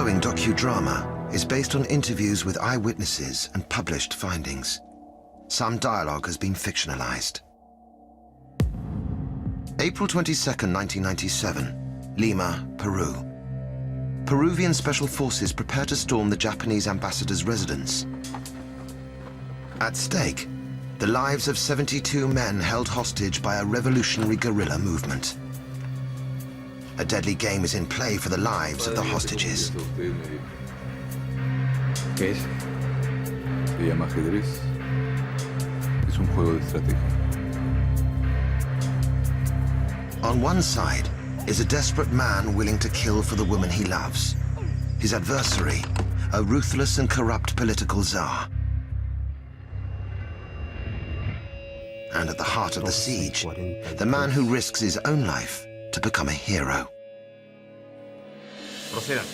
following docudrama is based on interviews with eyewitnesses and published findings. Some dialogue has been fictionalized. April 22nd, 1997, Lima, Peru. Peruvian Special Forces prepare to storm the Japanese ambassador's residence. At stake, the lives of 72 men held hostage by a revolutionary guerrilla movement. A deadly game is in play for the lives of the hostages. ¿Qué es? Se llama ajedrez. Es un juego de estrategia. On one side is a desperate man willing to kill for the woman he loves. His adversary, a ruthless and corrupt political czar. And at the heart of the siege, the man who risks his own life to become a hero. Procedan.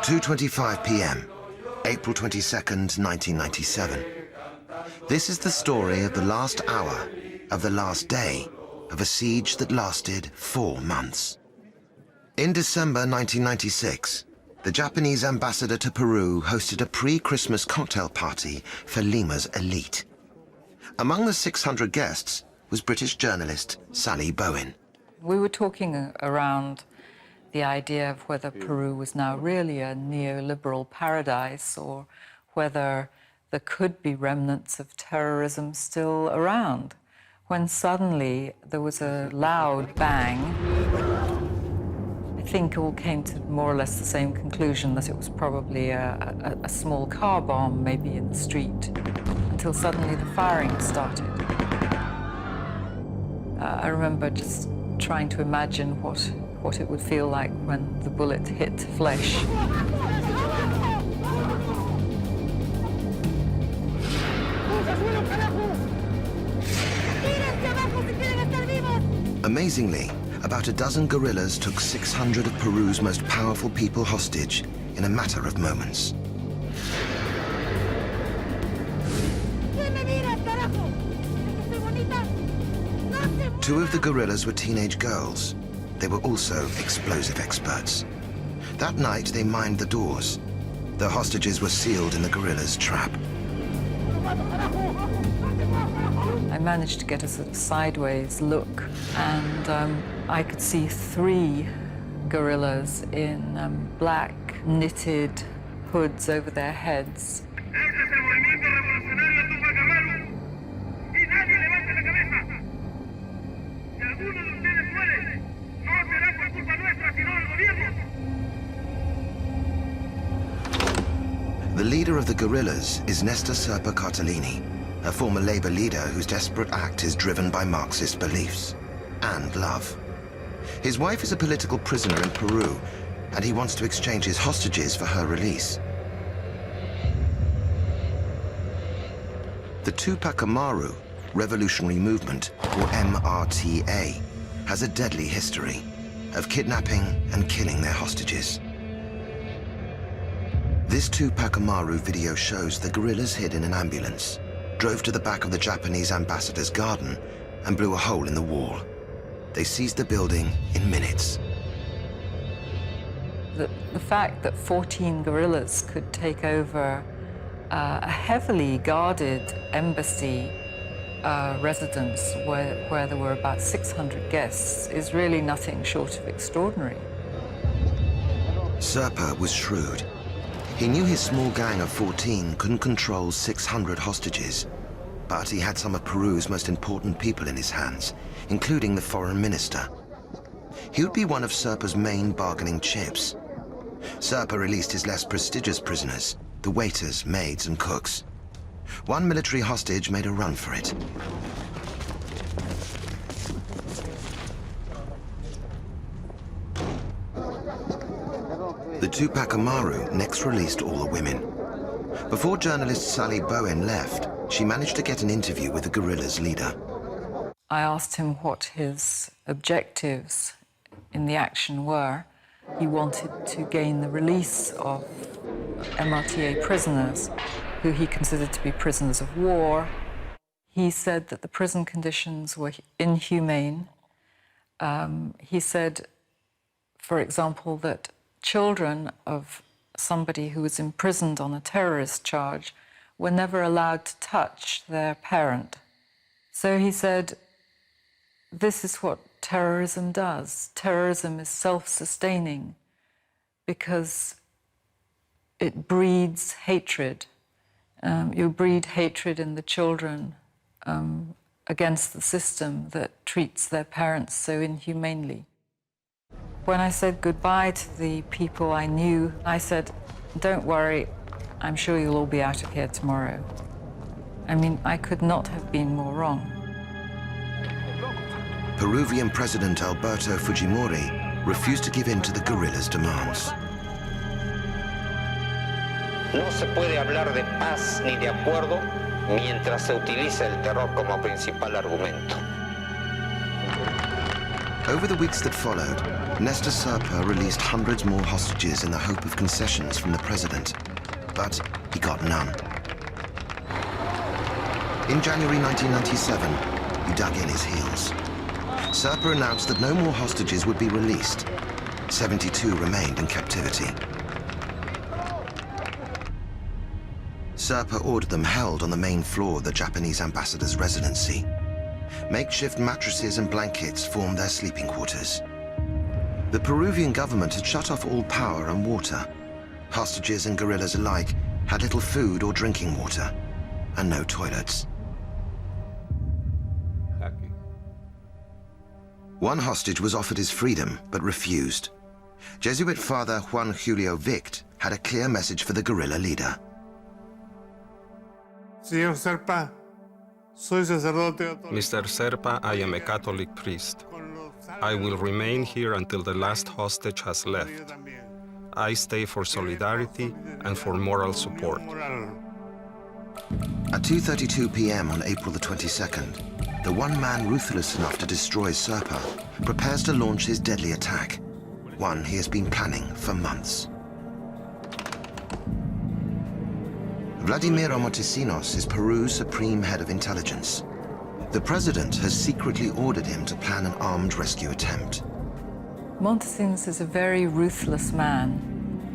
2:25 p.m., April 22nd, 1997. This is the story of the last hour of the last day of a siege that lasted 4 months. In December 1996, the Japanese ambassador to Peru hosted a pre-Christmas cocktail party for Lima's elite. Among the 600 guests was British journalist Sally Bowen. We were talking around the idea of whether Peru was now really a neoliberal paradise or whether there could be remnants of terrorism still around, when suddenly there was a loud bang. I think all came to more or less the same conclusion, that it was probably a small car bomb, maybe in the street, until suddenly the firing started. I remember just trying to imagine what it would feel like when the bullet hit flesh. Amazingly, about a dozen guerrillas took 600 of Peru's most powerful people hostage in a matter of moments. Two of the guerrillas were teenage girls. They were also explosive experts. That night, they mined the doors. The hostages were sealed in the guerrillas' trap. I managed to get a sort of sideways look, and I could see 3 guerrillas in black knitted hoods over their heads. The leader of the guerrillas is Nester Serpa, a former labor leader whose desperate act is driven by Marxist beliefs and love. His wife is a political prisoner in Peru, and he wants to exchange his hostages for her release. The Tupac Amaru Revolutionary Movement, or MRTA, has a deadly history of kidnapping and killing their hostages. This Tupac Amaru video shows the guerrillas hid in an ambulance, drove to the back of the Japanese ambassador's garden, and blew a hole in the wall. They seized the building in minutes. The fact that 14 guerrillas could take over a heavily guarded embassy residence where there were about 600 guests is really nothing short of extraordinary. Serpa was shrewd. He knew his small gang of 14 couldn't control 600 hostages, but he had some of Peru's most important people in his hands, including the foreign minister. He would be one of Serpa's main bargaining chips. Serpa released his less prestigious prisoners, the waiters, maids, and cooks. One military hostage made a run for it. The Tupac Amaru next released all the women. Before journalist Sally Bowen left, she managed to get an interview with the guerrillas' leader. I asked him what his objectives in the action were. He wanted to gain the release of MRTA prisoners, who he considered to be prisoners of war. He said that the prison conditions were inhumane. He said, for example, that children of somebody who was imprisoned on a terrorist charge were never allowed to touch their parent. So he said, this is what terrorism does. Terrorism is self-sustaining because it breeds hatred. You breed hatred in the children against the system that treats their parents so inhumanely. When I said goodbye to the people I knew, I said, don't worry, I'm sure you'll all be out of here tomorrow. I mean, I could not have been more wrong. Peruvian President Alberto Fujimori refused to give in to the guerrillas' demands. No se puede hablar de paz ni de acuerdo mientras se utiliza el terror como principal argumento. Over the weeks that followed, Nester Serpa released hundreds more hostages in the hope of concessions from the president, but he got none. In January 1997, he dug in his heels. Serpa announced that no more hostages would be released. 72 remained in captivity. Serpa ordered them held on the main floor of the Japanese ambassador's residency. Makeshift mattresses and blankets formed their sleeping quarters. The Peruvian government had shut off all power and water. Hostages and guerrillas alike had little food or drinking water, and no toilets. One hostage was offered his freedom, but refused. Jesuit Father Juan Julio Vict had a clear message for the guerrilla leader. Señor Serpa, soy sacerdote. Mr. Serpa, I am a Catholic priest. I will remain here until the last hostage has left. I stay for solidarity and for moral support. At 2:32 p.m. on April the 22nd, the one man ruthless enough to destroy Serpa prepares to launch his deadly attack, one he has been planning for months. Vladimiro Montesinos is Peru's supreme head of intelligence. The president has secretly ordered him to plan an armed rescue attempt. Montesinos is a very ruthless man.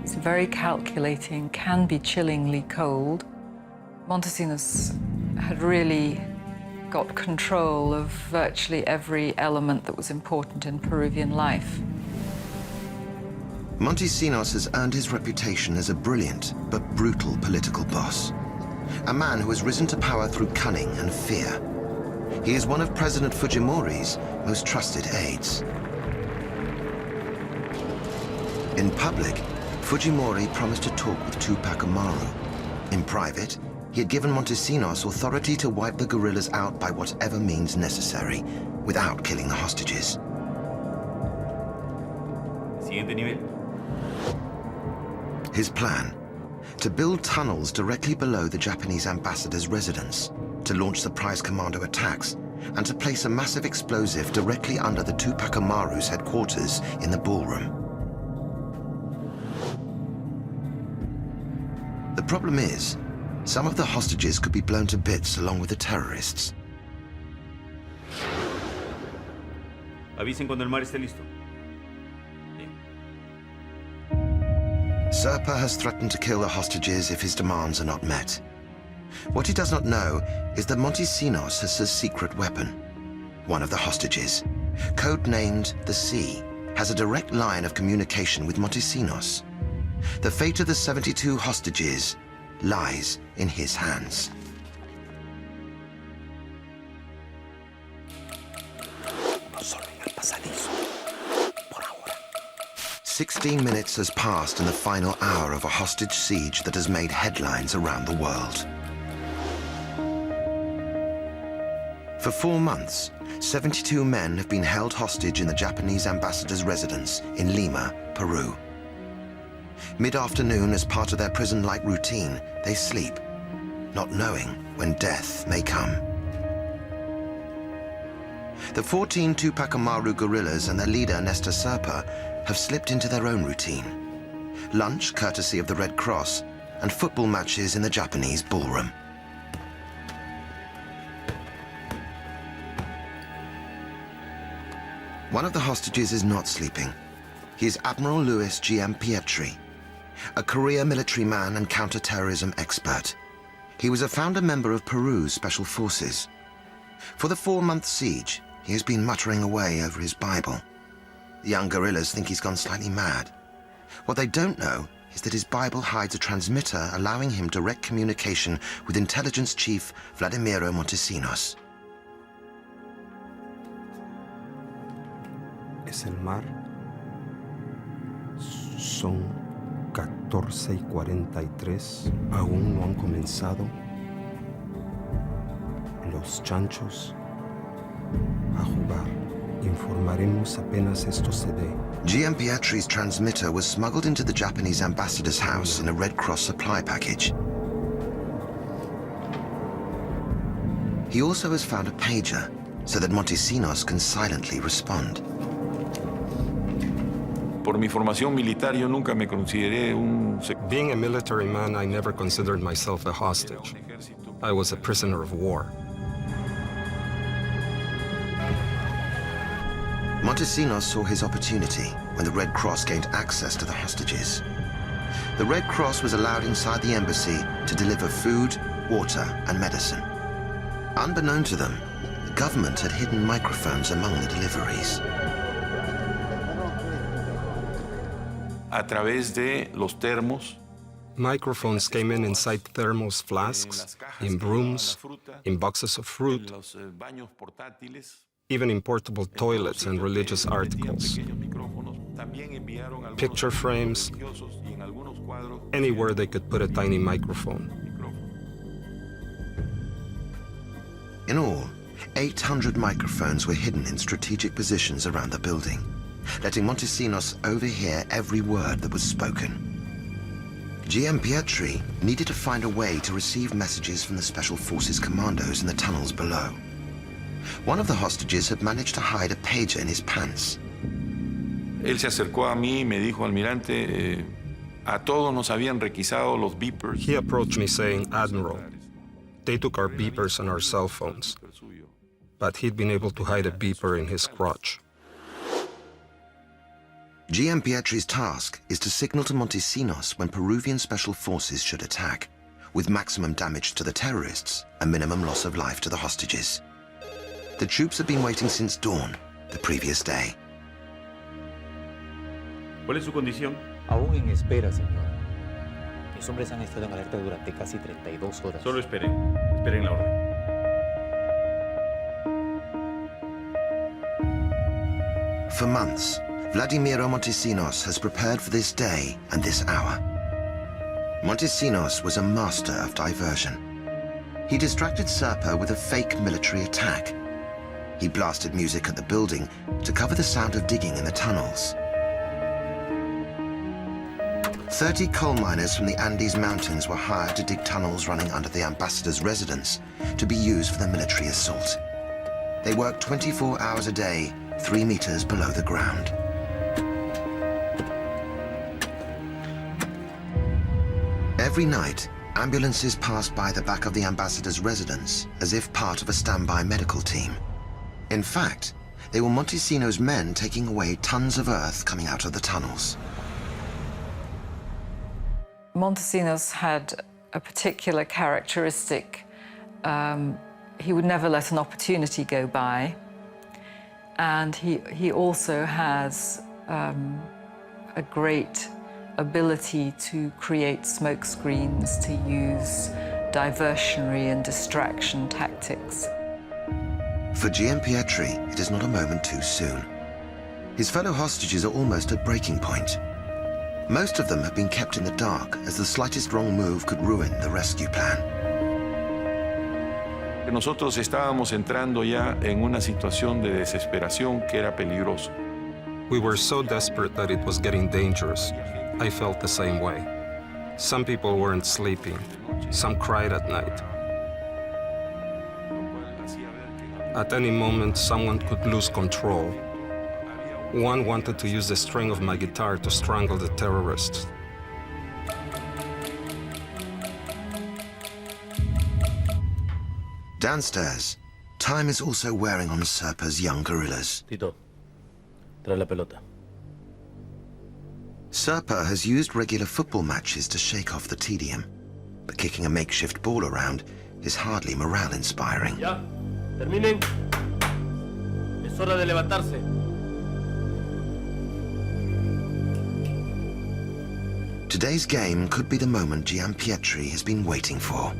He's very calculating, can be chillingly cold. Montesinos had really got control of virtually every element that was important in Peruvian life. Montesinos has earned his reputation as a brilliant but brutal political boss, a man who has risen to power through cunning and fear. He is one of President Fujimori's most trusted aides. In public, Fujimori promised to talk with Tupac Amaru. In private, he had given Montesinos authority to wipe the guerrillas out by whatever means necessary, without killing the hostages. Siguiente nivel. His plan: to build tunnels directly below the Japanese ambassador's residence, to launch surprise commando attacks, and to place a massive explosive directly under the Tupac Amaru's headquarters in the ballroom. The problem is, some of the hostages could be blown to bits along with the terrorists. Avisen cuando el mar esté listo. Serpa has threatened to kill the hostages if his demands are not met. What he does not know is that Montesinos has a secret weapon. One of the hostages, codenamed the Sea, has a direct line of communication with Montesinos. The fate of the 72 hostages lies in his hands. No solo en el pasadizo, por ahora. 16 minutes has passed in the final hour of a hostage siege that has made headlines around the world. For 4 months, 72 men have been held hostage in the Japanese ambassador's residence in Lima, Peru. Mid-afternoon, as part of their prison-like routine, they sleep, not knowing when death may come. The 14 Tupac Amaru guerrillas and their leader, Nester Serpa, have slipped into their own routine. Lunch, courtesy of the Red Cross, and football matches in the Japanese ballroom. One of the hostages is not sleeping. He is Admiral Luis G.M. Pietri, a career military man and counter-terrorism expert. He was a founder member of Peru's Special Forces. For the 4-month siege, he has been muttering away over his Bible. The young guerrillas think he's gone slightly mad. What they don't know is that his Bible hides a transmitter allowing him direct communication with intelligence chief Vladimiro Montesinos. Es el mar. Son 14:43. Aún no han comenzado. Los chanchos a jugar. Informaremos apenas esto se dé. GM Pietri's transmitter was smuggled into the Japanese ambassador's house in a Red Cross supply package. He also has found a pager so that Montesinos can silently respond. Por mi formación militar, yo nunca me consideré un... Being a military man, I never considered myself a hostage. I was a prisoner of war. Montesinos saw his opportunity when the Red Cross gained access to the hostages. The Red Cross was allowed inside the embassy to deliver food, water, and medicine. Unbeknown to them, the government had hidden microphones among the deliveries. A través de los termos. Microphones came in inside thermos flasks, in brooms, in boxes of fruit, even in portable toilets and religious articles, picture frames, anywhere they could put a tiny microphone. In all, 800 microphones were hidden in strategic positions around the building, letting Montesinos overhear every word that was spoken. GM Pietri needed to find a way to receive messages from the Special Forces commandos in the tunnels below. One of the hostages had managed to hide a pager in his pants. Él se acercó a mí y me dijo, almirante, a todos nos habían requisado los beepers. He approached me saying, Admiral, they took our beepers and our cell phones, but he'd been able to hide a beeper in his crotch. GM Pietri's task is to signal to Montesinos when Peruvian Special Forces should attack, with maximum damage to the terrorists and minimum loss of life to the hostages. The troops have been waiting since dawn, the previous day. ¿Cuál es su condición? Aún en espera, señor. Mis hombres han estado en alerta durante casi 32 horas. Solo esperen. Esperen la orden. For months, Vladimiro Montesinos has prepared for this day and this hour. Montesinos was a master of diversion. He distracted Serpa with a fake military attack. He blasted music at the building to cover the sound of digging in the tunnels. 30 coal miners from the Andes Mountains were hired to dig tunnels running under the ambassador's residence to be used for the military assault. They worked 24 hours a day, 3 meters below the ground. Every night, ambulances passed by the back of the ambassador's residence as if part of a standby medical team. In fact, they were Montesinos' men taking away tons of earth coming out of the tunnels. Montesinos had a particular characteristic. He would never let an opportunity go by. And he also has a great ability to create smoke screens, to use diversionary and distraction tactics. For GM Pietri, it is not a moment too soon. His fellow hostages are almost at breaking point. Most of them have been kept in the dark, as the slightest wrong move could ruin the rescue plan. Nosotros estábamos entrando ya en una situación de desesperación que era peligroso. We were so desperate that it was getting dangerous. I felt the same way. Some people weren't sleeping. Some cried at night. At any moment, someone could lose control. One wanted to use the string of my guitar to strangle the terrorists. Downstairs, time is also wearing on Serpa's young guerrillas. Tito, trae la pelota. Serpa has used regular football matches to shake off the tedium, but kicking a makeshift ball around is hardly morale-inspiring. Ya, terminen. Es hora de levantarse. Today's game could be the moment Gianpietri has been waiting for.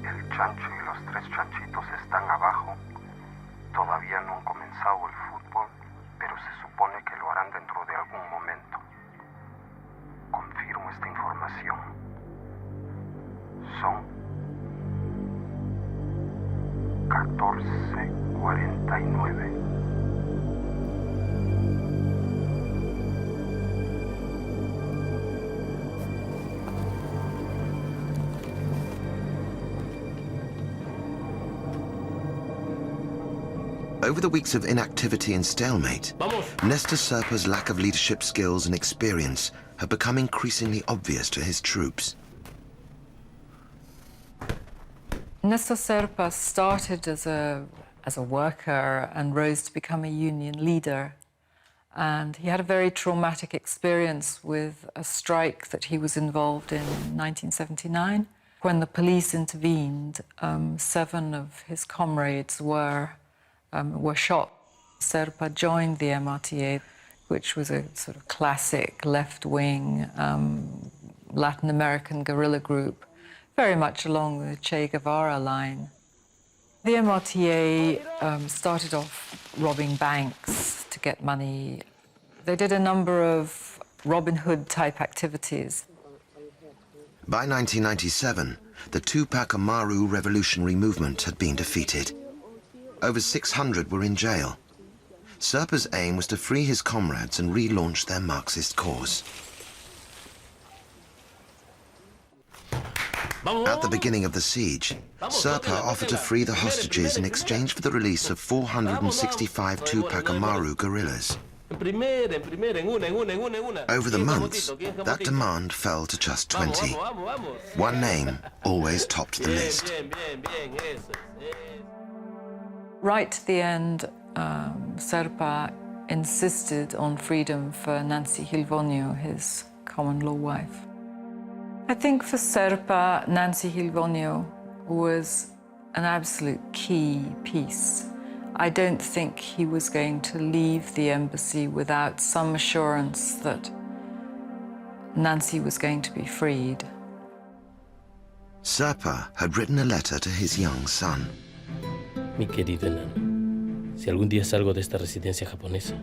El chancho y los tres chanchitos están abajo. Todavía no han comenzado el fútbol, pero se supone que lo harán dentro de algún momento. Confirmo esta información. Son 14:49. Over the weeks of inactivity and stalemate, Nester Serpa's lack of leadership skills and experience have become increasingly obvious to his troops. Nester Serpa started as a worker and rose to become a union leader. And he had a very traumatic experience with a strike that he was involved in 1979. When the police intervened, 7 of his comrades were shot. Serpa joined the MRTA, which was a sort of classic left-wing Latin American guerrilla group, very much along the Che Guevara line. The MRTA started off robbing banks to get money. They did a number of Robin Hood-type activities. By 1997, the Tupac Amaru Revolutionary Movement had been defeated. Over 600 were in jail. Serpa's aim was to free his comrades and relaunch their Marxist cause. At the beginning of the siege, Serpa offered to free the hostages in exchange for the release of 465 Tupac Amaru guerrillas. Over the months, that demand fell to just 20. One name always topped the list. Right to the end, Serpa insisted on freedom for Nancy Gilvonio, his common-law wife. I think for Serpa, Nancy Gilvonio was an absolute key piece. I don't think he was going to leave the embassy without some assurance that Nancy was going to be freed. Serpa had written a letter to his young son. Mi querido enano, si algún día salgo de esta residencia japonesa,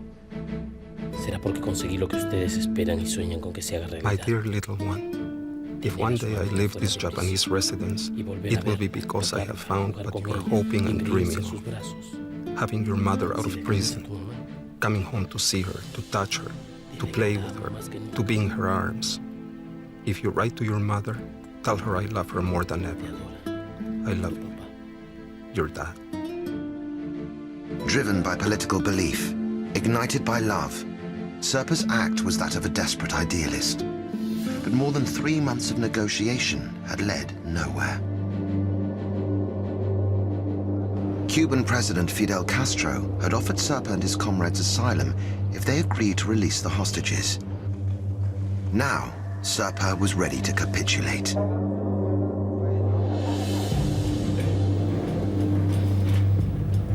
será porque conseguí lo que ustedes esperan y sueñan con que se haga realidad. My dear little one, if one day I leave this Japanese residence, it will be because I have found what you are hoping and dreaming of. Having your mother out of prison, coming home to see her, to touch her, to play with her, to be in her arms. If you write to your mother, tell her I love her more than ever. I love you. Your dad. Driven by political belief, ignited by love, Serpa's act was that of a desperate idealist. But more than 3 months of negotiation had led nowhere. Cuban President Fidel Castro had offered Serpa and his comrades asylum if they agreed to release the hostages. Now, Serpa was ready to capitulate.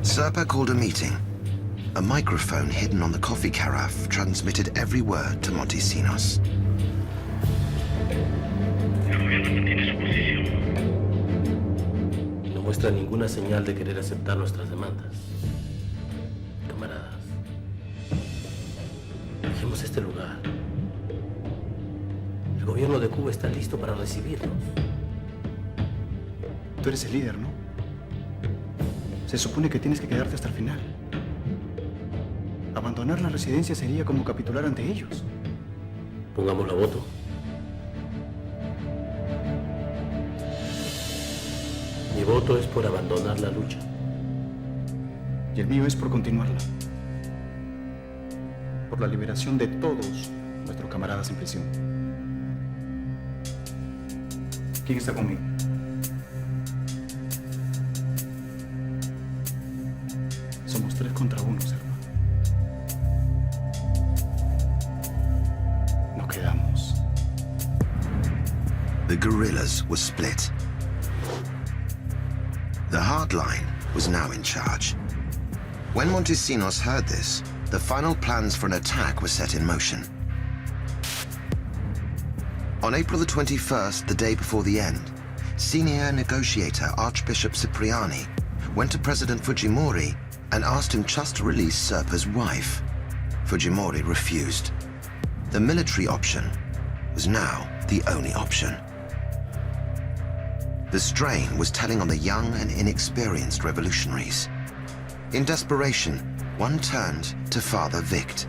Serpa called a meeting. A microphone hidden on the coffee carafe transmitted every word to Montesinos. No muestra ninguna señal de querer aceptar nuestras demandas. Camaradas, dejemos este lugar. El gobierno de Cuba está listo para recibirnos. Tú eres el líder, ¿no? Se supone que tienes que quedarte hasta el final. Abandonar la residencia sería como capitular ante ellos. Pongamos la voto. Mi voto es por abandonar la lucha. Y el mío es por continuarla. Por la liberación de todos nuestros camaradas en prisión. ¿Quién está conmigo? Somos 3 contra 1, Serpa. Nos quedamos. The guerrillas were split. The hardline was now in charge. When Montesinos heard this, the final plans for an attack were set in motion. On April the 21st, the day before the end, senior negotiator Archbishop Cipriani went to President Fujimori and asked him just to release Serpa's wife. Fujimori refused. The military option was now the only option. The strain was telling on the young and inexperienced revolutionaries. In desperation, one turned to Father Vict.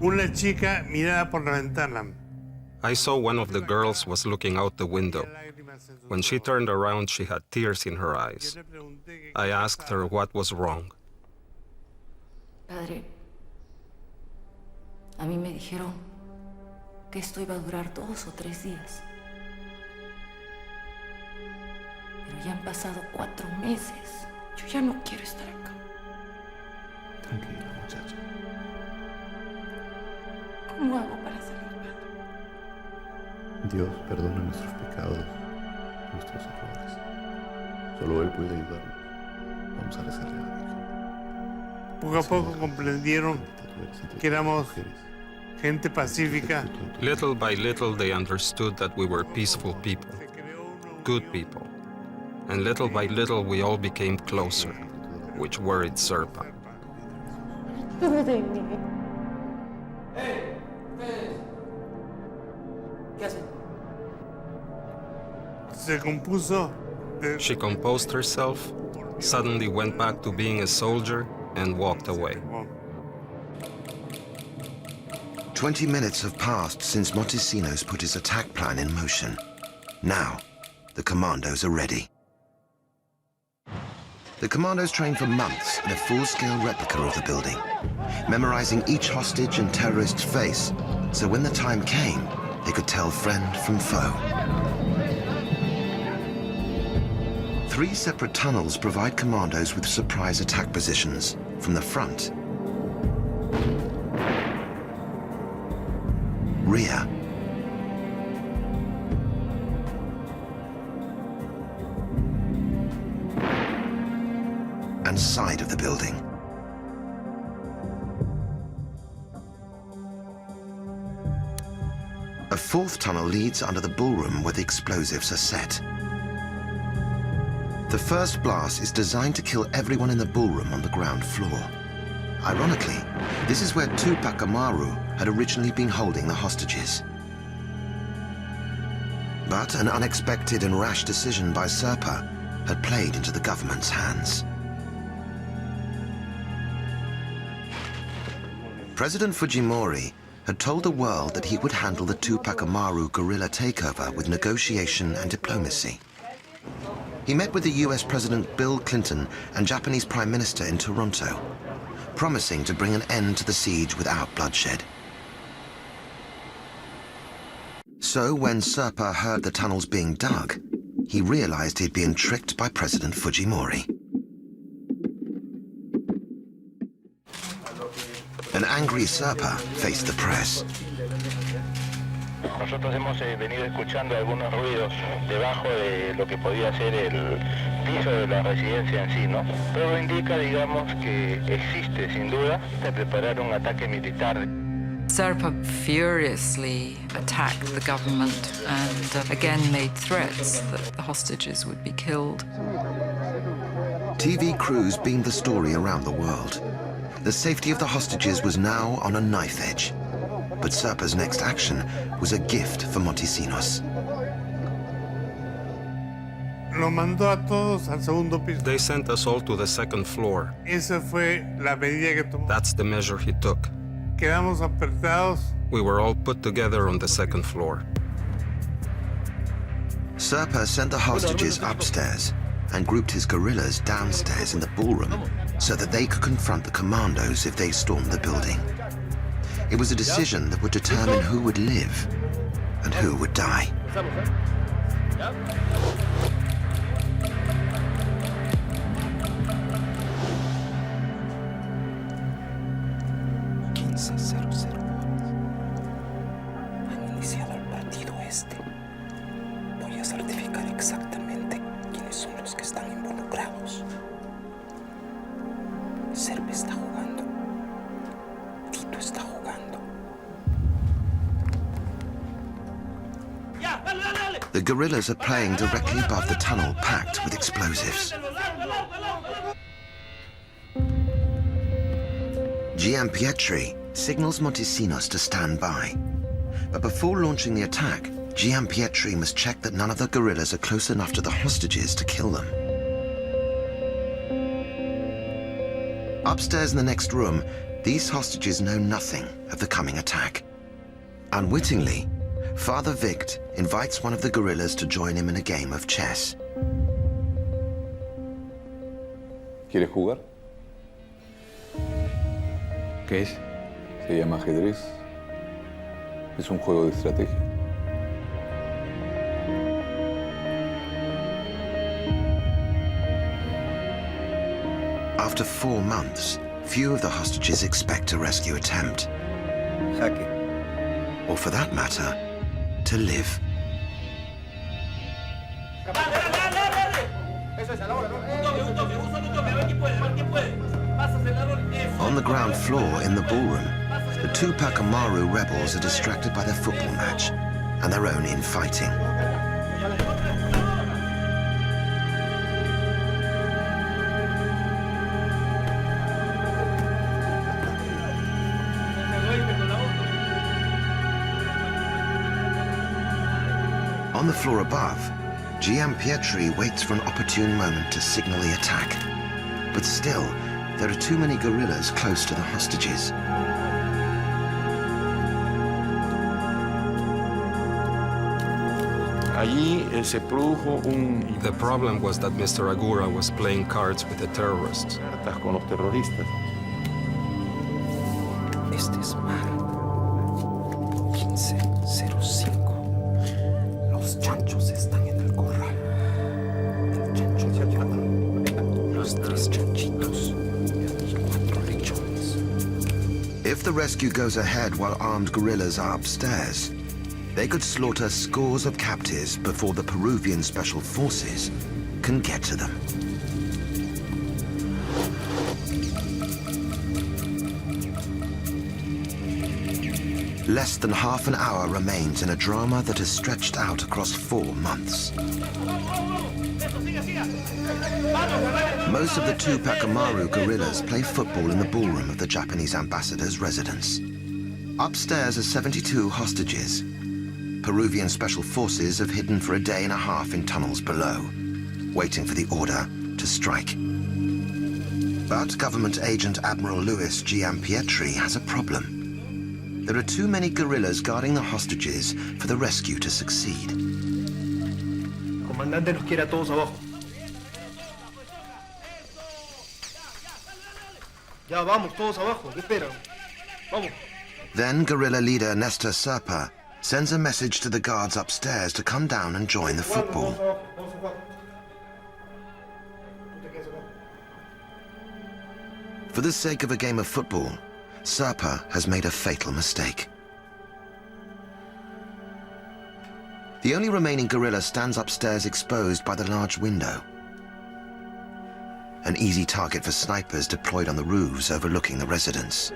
Una chica miraba por la ventana. I saw one of the girls was looking out the window. When she turned around, she had tears in her eyes. I asked her what was wrong. Padre, a mí me dijeron que esto iba a durar 2 o 3 días. Pero ya han pasado 4 meses. Yo ya no quiero estar acá. Tranquila, muchacha. ¿Cómo hago para salir, padre? Dios perdona nuestros pecados, nuestros errores. Solo Él puede ayudarnos. Vamos a rezarle a la Virgen. Poco a poco comprendieron que éramos gente pacífica. Little by little, they understood that we were peaceful people, good people. And little by little, we all became closer, which worried Serpa. Se compuso. She composed herself, suddenly went back to being a soldier, and walked away. 20 minutes have passed since Montesinos put his attack plan in motion. Now, the commandos are ready. The commandos trained for months in a full-scale replica of the building, memorizing each hostage and terrorist's face, so when the time came, they could tell friend from foe. 3 separate tunnels provide commandos with surprise attack positions from the front, rear, and side of the building. A 4th tunnel leads under the ballroom where the explosives are set. The first blast is designed to kill everyone in the ballroom on the ground floor. Ironically, this is where Tupac Amaru had originally been holding the hostages. But an unexpected and rash decision by Serpa had played into the government's hands. President Fujimori had told the world that he would handle the Tupac Amaru guerrilla takeover with negotiation and diplomacy. He met with the US President Bill Clinton and Japanese Prime Minister in Toronto, promising to bring an end to the siege without bloodshed. So when Serpa heard the tunnels being dug, he realized he'd been tricked by President Fujimori. An angry Serpa faced the press. Nosotros hemos venido escuchando algunos ruidos debajo de lo que podía ser el piso de la residencia en sí, ¿no? Todo indica, digamos, que existe, sin duda, de preparar un ataque militar. Serpa furiously attacked the government and again made threats that the hostages would be killed. TV crews beamed the story around the world. The safety of the hostages was now on a knife edge. But Serpa's next action was a gift for Montesinos. Lo mandó a todos al segundo piso. They sent us all to the second floor. Esa fue la medida que tomó. That's the measure he took. Quedamos apretados. We were all put together on the second floor. Serpa sent the hostages upstairs and grouped his guerrillas downstairs in the ballroom so that they could confront the commandos if they stormed the building. It was a decision that would determine who would live and who would die. Han iniciado el partido este. Voy a certificar exactamente quiénes son los que están involucrados. Serpa está jugando. Tito está jugando. The guerrillas are playing directly above the tunnel packed with explosives. Giampietri signals Montesinos to stand by. But before launching the attack, Giampietri must check that none of the guerrillas are close enough to the hostages to kill them. Upstairs in the next room, these hostages know nothing of the coming attack. Unwittingly, Father Vict invites one of the guerrillas to join him in a game of chess. ¿Quieres jugar? ¿Qué es? Se llama ajedrez. Es un juego de estrategia. After 4 months, few of the hostages expect a rescue attempt. Jaque. Or for that matter, to live. On the ground floor in the ballroom, the Tupac Amaru rebels are distracted by their football match and their own infighting. On the floor above, Giampietri waits for an opportune moment to signal the attack. But still, there are too many guerrillas close to the hostages. The problem was that Mr. Agura was playing cards with the terrorists. Con los terroristas. Este es mal. 15:05. Los chanchos están en el corral. El chancho de allá. Los 3 chanchitos. Y 4 lechones. If the rescue goes ahead while armed guerrillas are upstairs, they could slaughter scores of captives before the Peruvian Special Forces can get to them. Less than half an hour remains in a drama that has stretched out across 4 months. Most of the Tupac Amaru guerrillas play football in the ballroom of the Japanese ambassador's residence. Upstairs are 72 hostages. Peruvian Special Forces have hidden for a day and a half in tunnels below, waiting for the order to strike. But Government Agent Admiral Luis Giampietri has a problem. There are too many guerrillas guarding the hostages for the rescue to succeed. El comandante nos quiere a todos abajo. Ya, vamos, todos abajo. ¿Qué esperan? Vamos. Then guerrilla leader Nester Serpa sends a message to the guards upstairs to come down and join the football. For the sake of a game of football, Serpa has made a fatal mistake. The only remaining guerrilla stands upstairs exposed by the large window. An easy target for snipers deployed on the roofs overlooking the residence.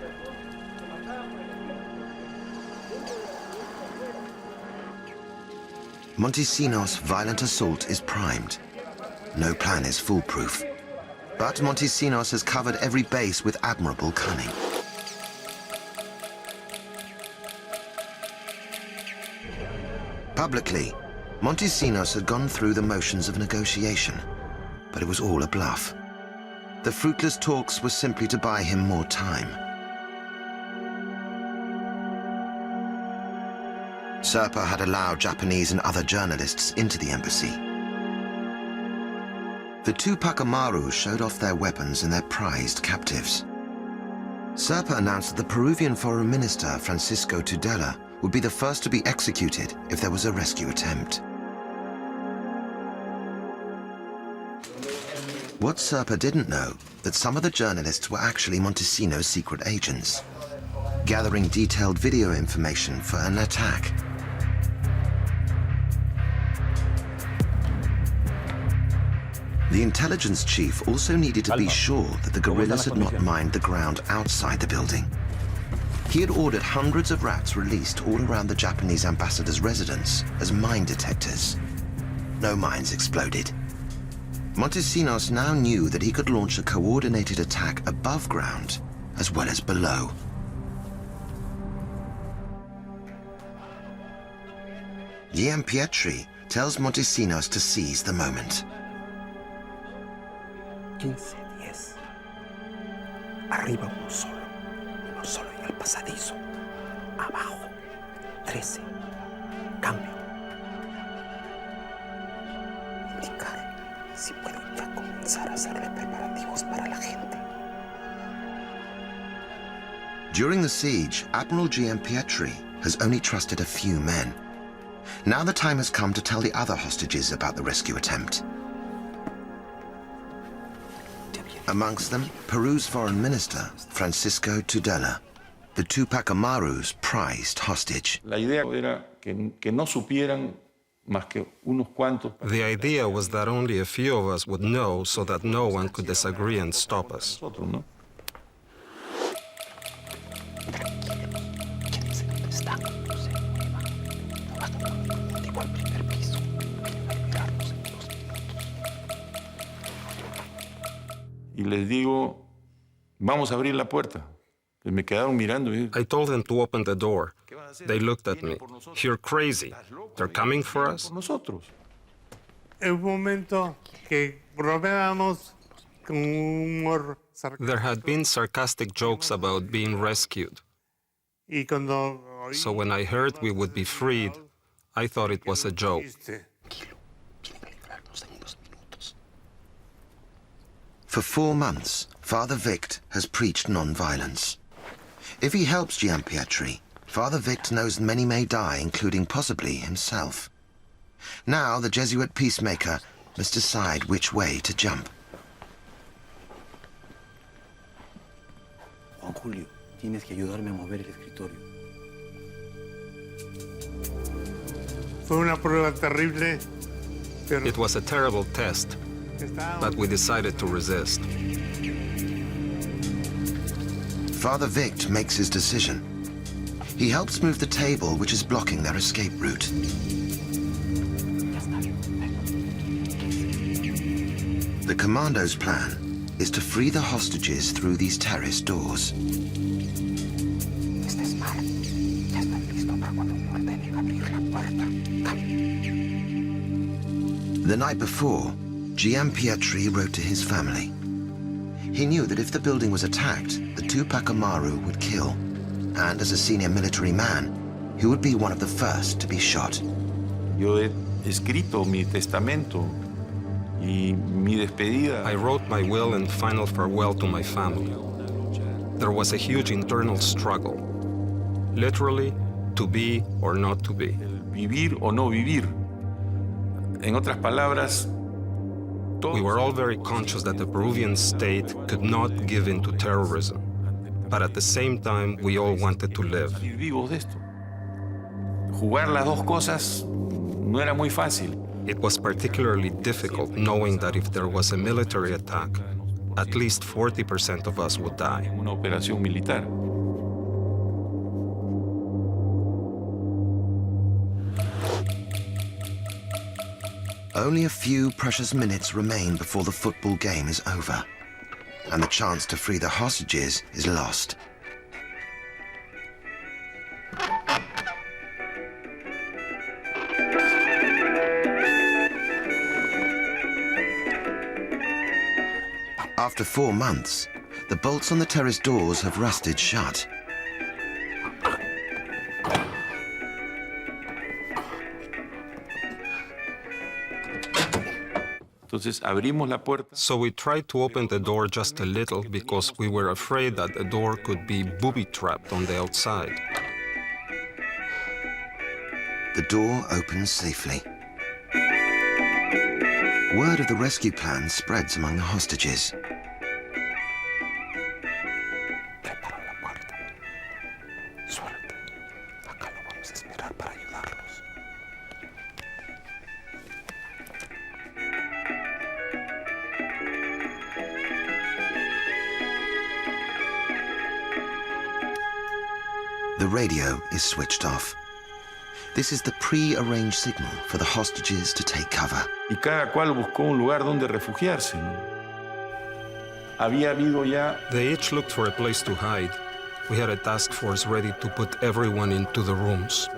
Montesinos' violent assault is primed. No plan is foolproof. But Montesinos has covered every base with admirable cunning. Publicly, Montesinos had gone through the motions of negotiation, but it was all a bluff. The fruitless talks were simply to buy him more time. Serpa had allowed Japanese and other journalists into the embassy. The Tupac Amaru showed off their weapons and their prized captives. Serpa announced that the Peruvian Foreign Minister, Francisco Tudela, would be the first to be executed if there was a rescue attempt. What Serpa didn't know, that some of the journalists were actually Montesinos' secret agents, gathering detailed video information for an attack. The intelligence chief also needed to be sure that the guerrillas had not mined the ground outside the building. He had ordered hundreds of rats released all around the Japanese ambassador's residence as mine detectors. No mines exploded. Montesinos now knew that he could launch a coordinated attack above ground as well as below. Giampietri tells Montesinos to seize the moment. 15, 10. Arriba uno solo en el pasadizo. Abajo, 13. Cambio. Indicar si puedo ya comenzar a hacerle preparativos para la gente. During the siege, Admiral Giampietri has only trusted a few men. Now the time has come to tell the other hostages about the rescue attempt. Amongst them, Peru's foreign minister, Francisco Tudela, the Tupac Amaru's prized hostage. La idea era que no supieran más que unos cuantos. The idea was that only a few of us would know so that no one could disagree and stop us. Y les digo, vamos a abrir la puerta. Me quedaron mirando. I told them to open the door. They looked at me. You're crazy. They're coming for us? En un momento que bromeábamos con humor sarcástico. There had been sarcastic jokes about being rescued. Y cuando So when I heard we would be freed, I thought it was a joke. For 4 months, Father Vict has preached non-violence. If he helps Giampietri, Father Vict knows many may die, including possibly himself. Now the Jesuit peacemaker must decide which way to jump. Juan Julio, tienes que ayudarme a mover el escritorio. Fue una prueba terrible, pero It was a terrible test, but we decided to resist. Father Vict makes his decision. He helps move the table which is blocking their escape route. The commando's plan is to free the hostages through these terrace doors. The night before, Giampietri wrote to his family. He knew that if the building was attacked, the Tupac Amaru would kill. And as a senior military man, he would be one of the first to be shot. Yo he escrito mi testamento y mi despedida. I wrote my will and final farewell to my family. There was a huge internal struggle. Literally, to be or not to be. Vivir o no vivir. En otras palabras, we were all very conscious that the Peruvian state could not give in to terrorism. But at the same time, we all wanted to live. Jugar las dos cosas no era muy fácil. It was particularly difficult knowing that if there was a military attack, at least 40% of us would die. Una operación militar. Only a few precious minutes remain before the football game is over, and the chance to free the hostages is lost. After 4 months, the bolts on the terrace doors have rusted shut. So we tried to open the door just a little because we were afraid that the door could be booby-trapped on the outside. The door opens safely. Word of the rescue plan spreads among the hostages. The radio is switched off. This is the pre-arranged signal for the hostages to take cover. Y cada cual buscó un lugar donde refugiarse, ¿no? Había habido ya... They each looked for a place to hide. We had a task force ready to put everyone into the rooms.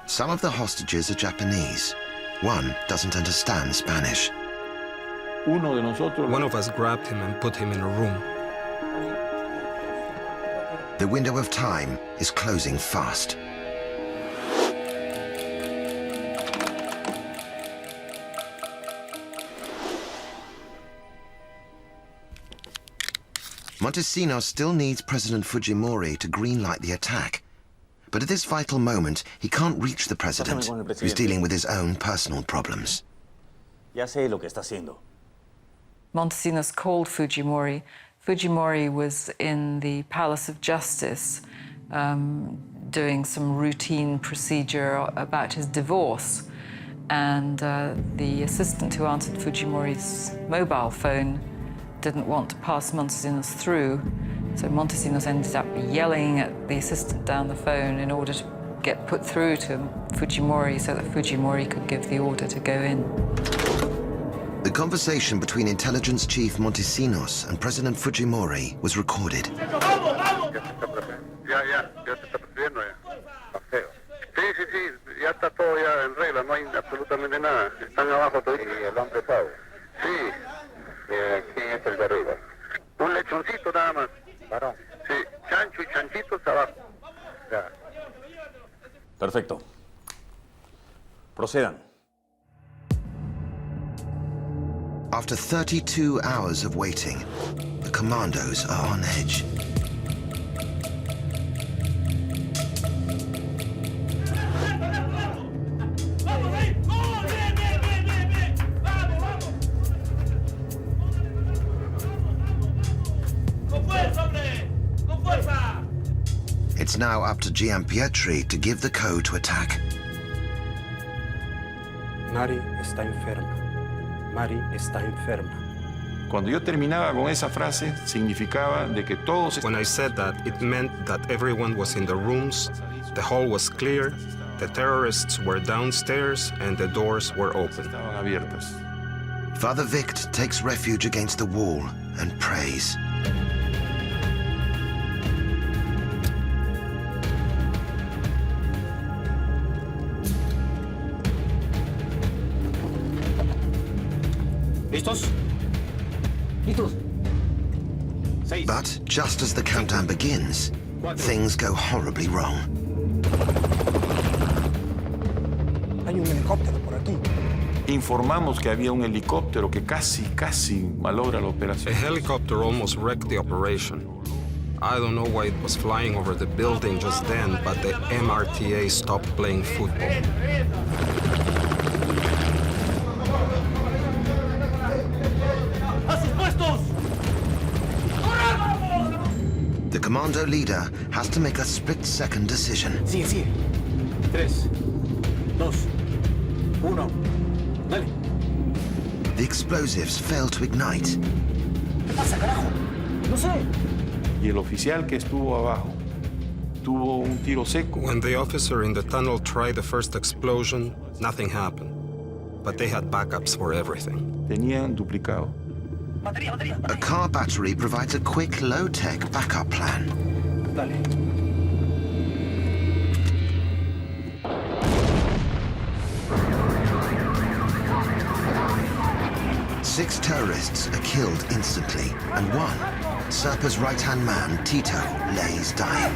Some of the hostages are Japanese. One doesn't understand Spanish. One of us grabbed him and put him in a room. The window of time is closing fast. Montesinos still needs President Fujimori to greenlight the attack. But at this vital moment, he can't reach the president, who's dealing with his own personal problems. Ya sé lo que está haciendo. Montesinos called Fujimori. Fujimori was in the Palace of Justice doing some routine procedure about his divorce. And the assistant who answered Fujimori's mobile phone didn't want to pass Montesinos through. So Montesinos ended up yelling at the assistant down the phone in order to get put through to Fujimori so that Fujimori could give the order to go in. The conversation between Intelligence Chief Montesinos and President Fujimori was recorded. Ya se está percibiendo ya. Sí, ya está todo ya en regla, no hay absolutamente nada. Están abajo todos. ¿Y el hombre sabe? Sí. ¿Quién es el de arriba? Un lechoncito nada más. ¿Varón? Sí, chancho y chanchitos abajo. Ya. Perfecto. Procedan. After 32 hours of waiting, the commandos are on edge. It's now up to Gianpietri to give the code to attack. Mari está enferma. Mari está enferma. Cuando yo terminaba con esa frase, significaba de que todos... When I said that, it meant that everyone was in the rooms, the hall was clear, the terrorists were downstairs, and the doors were open. Estaban abiertas. Father Vict takes refuge against the wall and prays. ¿Listos? ¿Listos? But just as the countdown begins, things go horribly wrong. Hay un helicóptero por aquí. Informamos que había un helicóptero que casi malogra la operación. A helicopter almost wrecked the operation. I don't know why it was flying over the building just then, but the MRTA stopped playing football. The commando leader has to make a split-second decision. Sigue. 3, 2, 1, dale. The explosives fail to ignite. ¿Qué pasa, carajo? No sé. Y el oficial que estuvo abajo tuvo un tiro seco. When the officer in the tunnel tried the first explosion, nothing happened. But they had backups for everything. Tenían duplicado. A car battery provides a quick, low-tech backup plan. Dale. 6 terrorists are killed instantly, and one, Serpa's right-hand man, Tito, lays dying.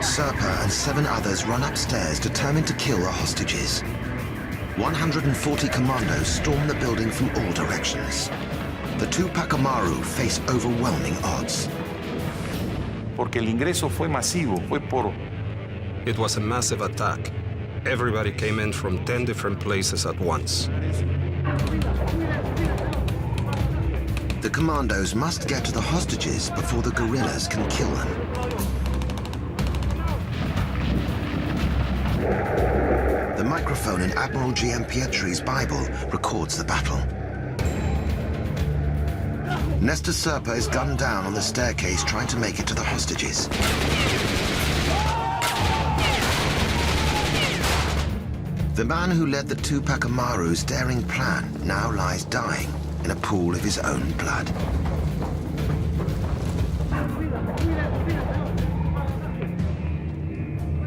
Serpa and 7 others run upstairs determined to kill the hostages. 140 commandos storm the building from all directions. The Tupac Amaru face overwhelming odds. Porque el ingreso fue masivo, fue por... It was a massive attack. Everybody came in from 10 different places at once. The commandos must get to the hostages before the guerrillas can kill them. The microphone in Admiral Giampietri's Bible records the battle. Nester Serpa is gunned down on the staircase trying to make it to the hostages. The man who led the Tupac Amaru's daring plan now lies dying in a pool of his own blood.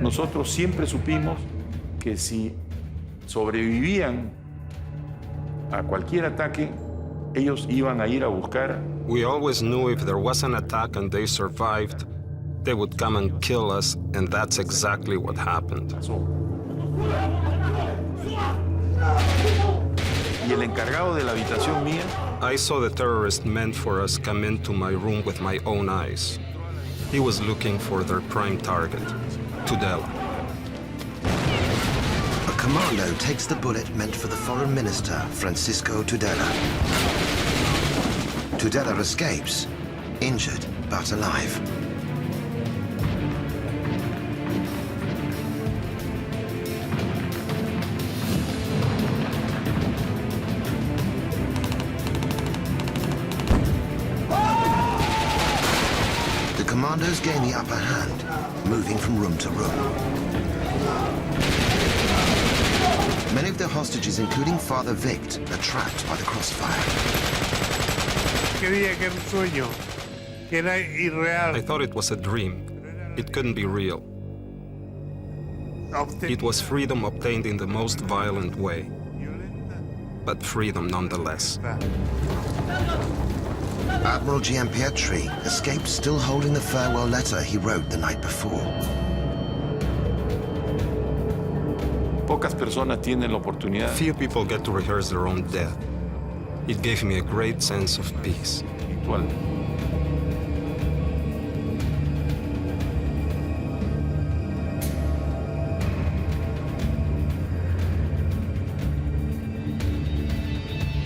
Nosotros siempre supimos que si sobrevivían a cualquier ataque, ellos iban a ir a buscar. We always knew if there was an attack and they survived, they would come and kill us, and that's exactly what happened. Y el encargado de la habitación mía, I saw the terrorist meant for us come into my room with my own eyes. He was looking for their prime target, Tudela. A commando takes the bullet meant for the foreign minister, Francisco Tudela. Tudela escapes, injured but alive. The commandos gain the upper hand, moving from room to room. Many of the hostages, including Father Vict, are trapped by the crossfire. Creía que era un sueño, que era irreal. I thought it was a dream. It couldn't be real. It was freedom obtained in the most violent way, but freedom nonetheless. Admiral Giampietri escapes still holding the farewell letter he wrote the night before. pocas personas tienen la oportunidad. Few people get to rehearse their own death. It gave me a great sense of peace. Actual.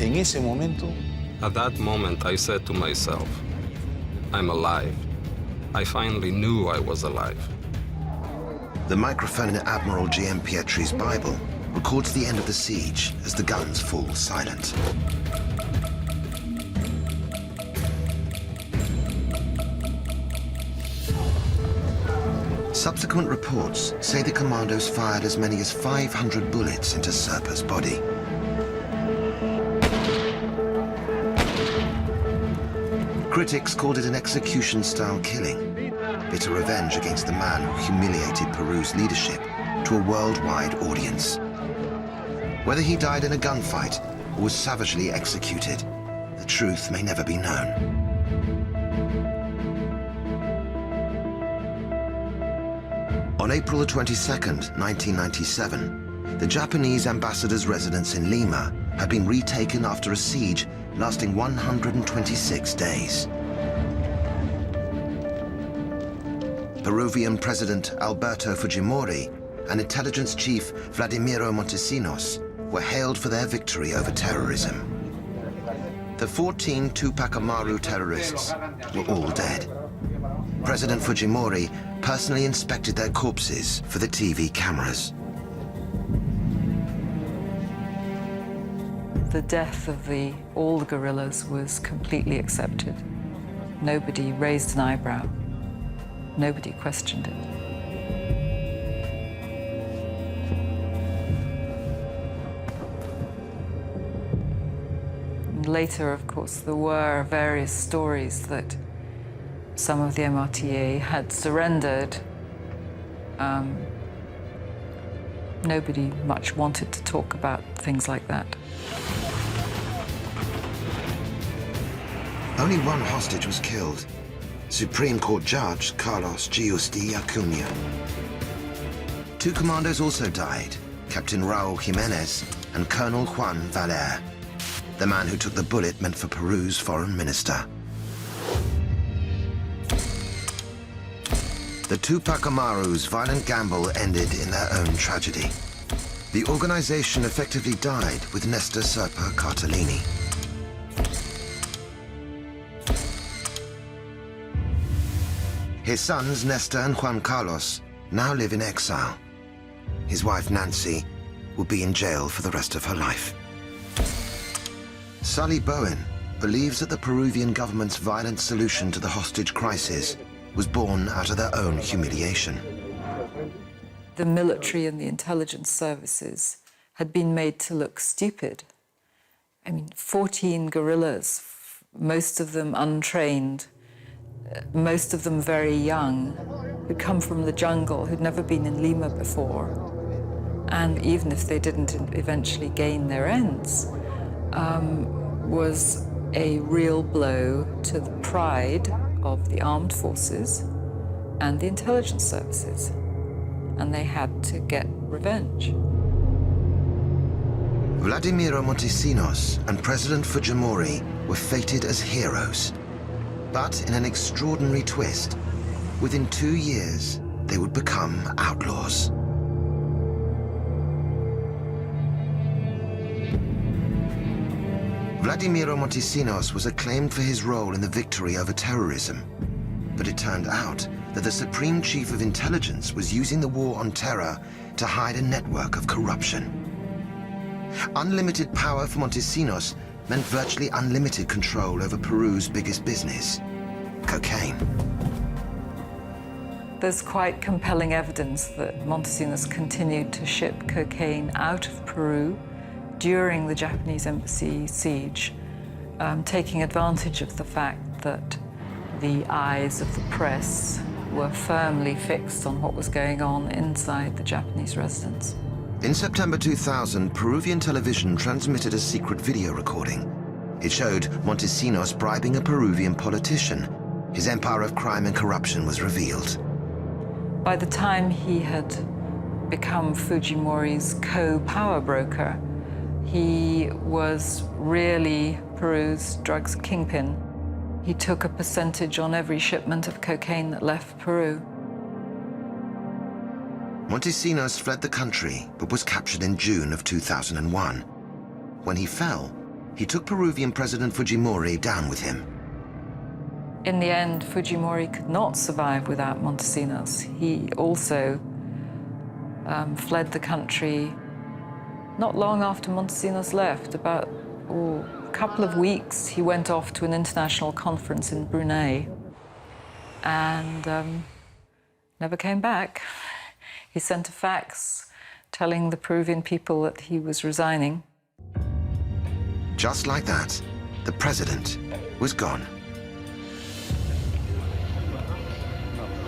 En ese momento, at that moment, I said to myself, I'm alive. I finally knew I was alive. The microphone in Admiral Giampietri's Bible records the end of the siege as the guns fall silent. Subsequent reports say the commandos fired as many as 500 bullets into Serpa's body. Critics called it an execution-style killing, bitter revenge against the man who humiliated Peru's leadership to a worldwide audience. Whether he died in a gunfight or was savagely executed, the truth may never be known. On April the 22nd, 1997, the Japanese ambassador's residence in Lima had been retaken after a siege lasting 126 days. Peruvian President Alberto Fujimori and intelligence chief Vladimiro Montesinos were hailed for their victory over terrorism. The 14 Tupac Amaru terrorists were all dead. President Fujimori personally inspected their corpses for the TV cameras. The death of all the guerrillas was completely accepted. Nobody raised an eyebrow. Nobody questioned it. And later, of course, there were various stories that some of the MRTA had surrendered. Nobody much wanted to talk about things like that. Only one hostage was killed. Supreme Court Judge Carlos Giusti Acuña. 2 commandos also died, Captain Raúl Jiménez and Colonel Juan Valer, the man who took the bullet meant for Peru's foreign minister. The Tupac Amaru's violent gamble ended in their own tragedy. The organization effectively died with Nester Serpa Cartellini. His sons, Nester and Juan Carlos, now live in exile. His wife, Nancy, will be in jail for the rest of her life. Sully Bowen believes that the Peruvian government's violent solution to the hostage crisis was born out of their own humiliation. The military and the intelligence services had been made to look stupid. I mean, 14 guerrillas, most of them untrained, most of them very young, who'd come from the jungle, who'd never been in Lima before. And even if they didn't eventually gain their ends, was a real blow to the pride of the armed forces and the intelligence services. And they had to get revenge. Vladimiro Montesinos and President Fujimori were fated as heroes. But in an extraordinary twist, within 2 years, they would become outlaws. Vladimiro Montesinos was acclaimed for his role in the victory over terrorism. But it turned out that the Supreme Chief of Intelligence was using the war on terror to hide a network of corruption. Unlimited power for Montesinos meant virtually unlimited control over Peru's biggest business, cocaine. There's quite compelling evidence that Montesinos continued to ship cocaine out of Peru during the Japanese embassy siege, taking advantage of the fact that the eyes of the press were firmly fixed on what was going on inside the Japanese residence. In September 2000, Peruvian television transmitted a secret video recording. It showed Montesinos bribing a Peruvian politician. His empire of crime and corruption was revealed. By the time he had become Fujimori's co-power broker, he was really Peru's drugs kingpin. He took a percentage on every shipment of cocaine that left Peru. Montesinos fled the country, but was captured in June of 2001. When he fell, he took Peruvian President Fujimori down with him. In the end, Fujimori could not survive without Montesinos. He also fled the country not long after Montesinos left. About a couple of weeks, he went off to an international conference in Brunei and never came back. He sent a fax telling the Peruvian people that he was resigning. Just like that, the president was gone.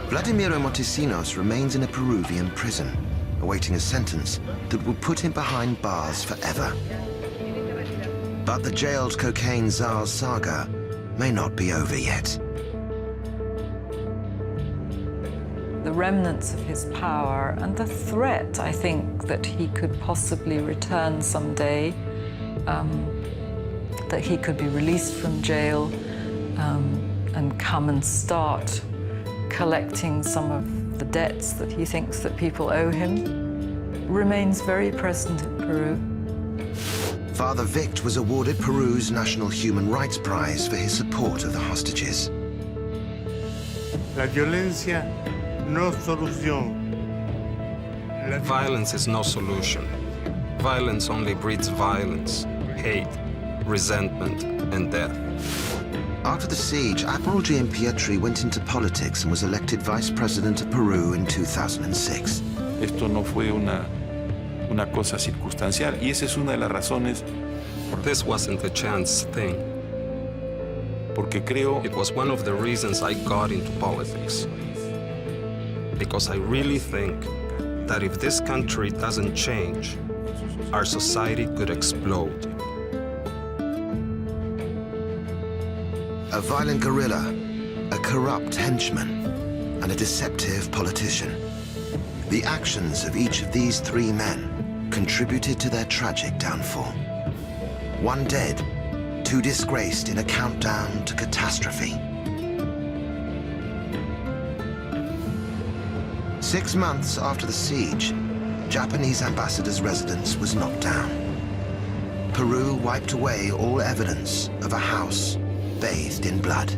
Vladimiro Montesinos remains in a Peruvian prison, awaiting a sentence that will put him behind bars forever. But the jailed cocaine czar's saga may not be over yet. The remnants of his power and the threat, I think, that he could possibly return someday, that he could be released from jail and come and start collecting some of the debts that he thinks that people owe him, remains very present in Peru. Father Vict was awarded Peru's National Human Rights Prize for his support of the hostages. La violencia no solución. Violence is no solution. Violence only breeds violence, hate, resentment, and death. After the siege, Admiral Gianpietri went into politics and was elected Vice President of Peru in 2006. Esto no fue una cosa circunstancial y esa es una de las razones This wasn't a chance thing. Porque creo It was one of the reasons I got into politics. Because I really think that if this country doesn't change, our society could explode. A violent guerrilla, a corrupt henchman, and a deceptive politician. The actions of each of these three men contributed to their tragic downfall. One dead, two disgraced in a countdown to catastrophe. 6 months after the siege, Japanese ambassador's residence was knocked down. Peru wiped away all evidence of a house bathed in blood.